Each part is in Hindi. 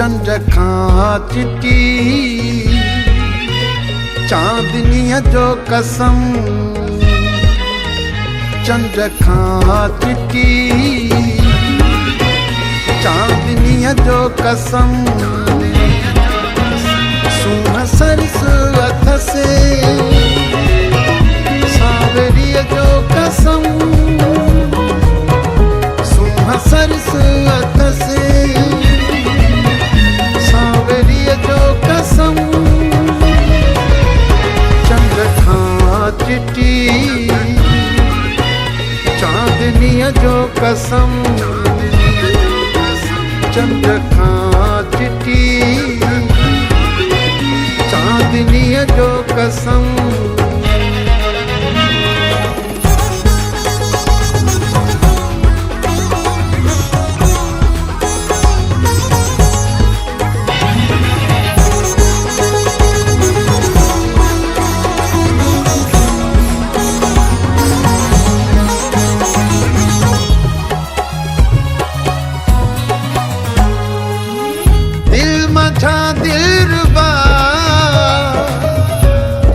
चंड खां चिटी चांदनीअ जो कसम चंड खां चिटी चांदनीअ जो कसम सूंह सरस हथ से सावरीअ जो कसम सूंह सरस हथ से सावरीअ जो कसम चंड खां चिटी चांदनीअ जो कसम चंड खां चिटी चांदनीअ जो कसम दिलरुबा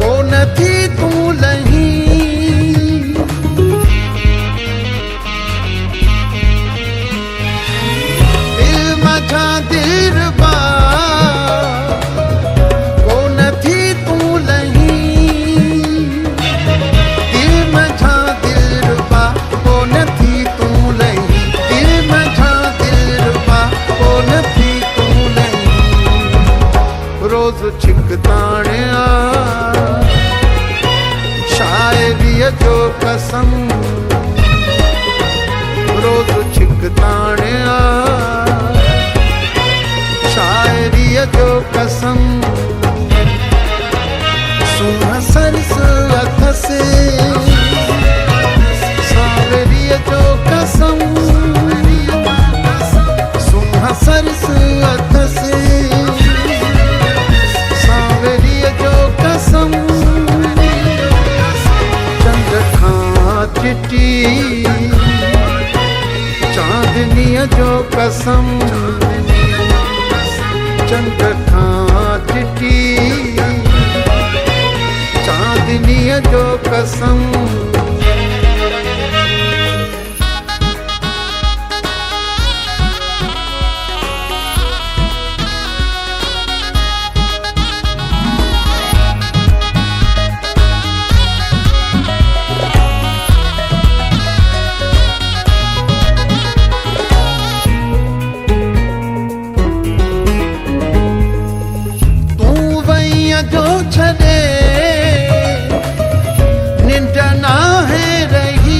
को नथी तूं लही दिल मझा दिलरुबा को नथी तूं लही दिल मझा दिलरुबा को नथी तूं लही दिल मझा दिलरुबा को नथी रोज छिकताणिया शायरीअ जो कसम रोज छिकताणिया शायरीअ जो कसम सूंह सरस हथ से सावरीअ जो कसम सूंह सरस हथ से कसम चंड खां चिटी चांदनीअ जो कसम चंड खां चिटी चांदनीअ जो कसम जो छड़े निंड ना है रही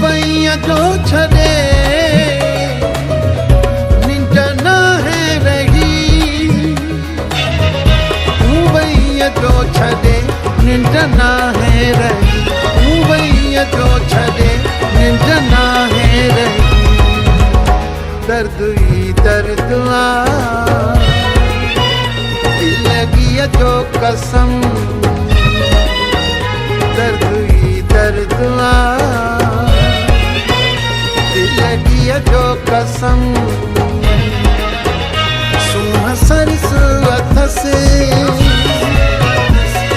भैया जो छड़े निंड ना है रही भैया जो छड़े निंड ना है रही भैया जो छड़े निंड ना है रही दर्द ही दर्द दिलगिया जो कसम दर्द ही दर्द दिलगिया जो कसम सूंह सरस हथ से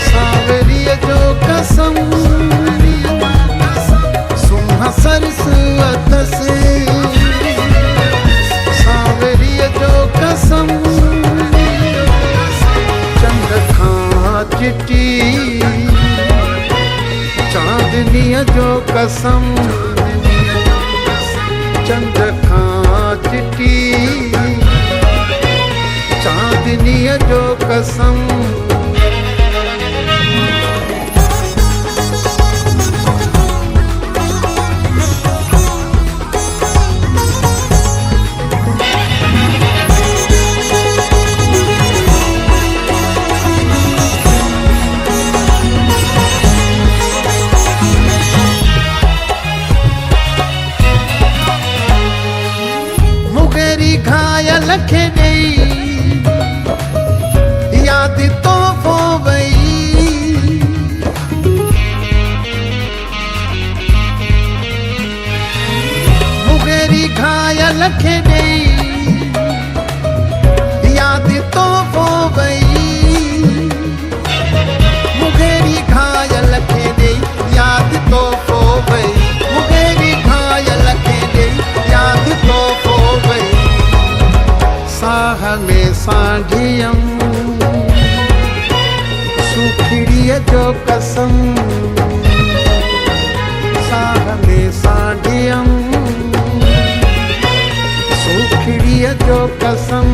सावरीअ जो कसम सूंह सरस हथ से कसम चंड खां चिटी चांदनीअ जो कसम चंड खां चिटी चांदनीअ जो कसम घायल खे ॾेई यादि तोहफ़ो वई में सांढियम सुखड़िय जो कसम साह में सांढियम सुखड़िय जो कसम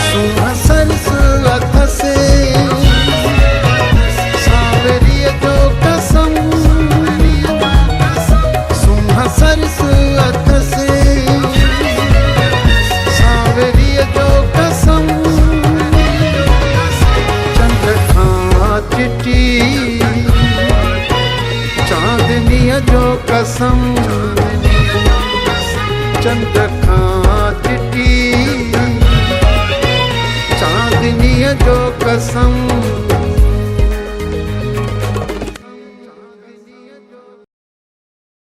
सुह सरस अथ से सावरिय जो कसम सुह सरस अथ से सावरिय जो कसम चंद्रखा चिटी चांदनी जो कसम चंद्रखा चिटी चांदनी जो कसम